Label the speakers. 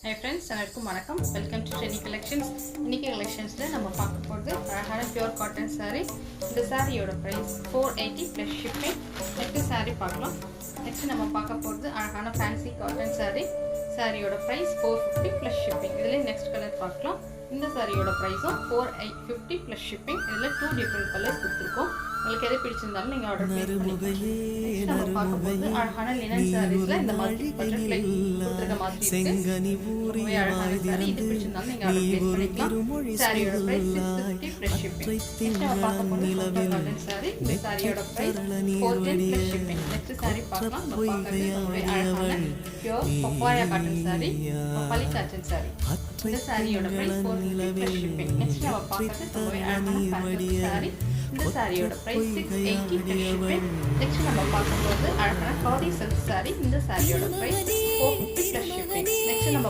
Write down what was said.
Speaker 1: Hi friends, அனைவருக்கும் வணக்கம். Welcome to trendy collections. இன்னைக்கு கலெக்ஷன்ஸில் நம்ம பார்க்க போகிறது அழகான பியூர் காட்டன் saree. இந்த சாரியோட price 480 plus shipping. Next saree பார்க்கலாம். நெக்ஸ்ட் நம்ம பார்க்க போகிறது அழகான ஃபேன்சி காட்டன் saree. சாரியோட ப்ரைஸ் 450 ப்ளஸ் ஷிப்பிங். இதில் நெக்ஸ்ட் கலர் பார்க்கலாம். இந்த சாரியோட ப்ரைஸும் 450 ப்ளஸ் ஷிப்பிங். இதில் 2 டிஃப்ரெண்ட் கலர்ஸ் கொடுத்துருக்கோம். உங்களுக்கு எது பிடிச்சிருந்தாலும் நீங்கள் ஆர்டர் பண்ணிக்கலாம். நம்ம பார்க்கும்போது அழகான லினன் சாரீஸ்ல இந்த மாதிரி பட்டர்ஃப்ளை கொடுத்துருக்க மாதிரி இருக்கு. ரொம்பவே அழகான சாரி. இது பிடிச்சிருந்தாலும் நீங்கள் ஆர்டர் பிளேஸ் பண்ணிக்கலாம். சாரியோட பிரைஸ் 650 ப்ளஸ் ஷிப்பிங். நெக்ஸ்ட் நம்ம பார்க்க போகிறது சூப்பர் காட்டன் சாரி. இந்த சாரியோட price 410 plus shipping. Next sari பார்க்கலாம். நம்ம பார்க்கறது ரொம்பவே அழகான பியூர் பப்பாயா காட்டன் சாரி, பப்பாளி காட்டன் சாரி. இந்த சாரியோட பிரைஸ் 450 ப்ளஸ் ஷிப்பிங். நெக்ஸ்ட் நம்ம பார்க்கறது ரொம்பவே அழகான ஃபேன்சி சாரி. இந்த சாரியோட பிரைஸ் 680 ப்ளஸ் ஷிப்பிங். நெக்ஸ்ட் நம்ம பார்க்கும்போது அழகான காதி சில்க் சாரி. இந்த சாரியோட பிரைஸ் 450 ப்ளஸ் ஷிப்பிங். நெக்ஸ்ட் நம்ம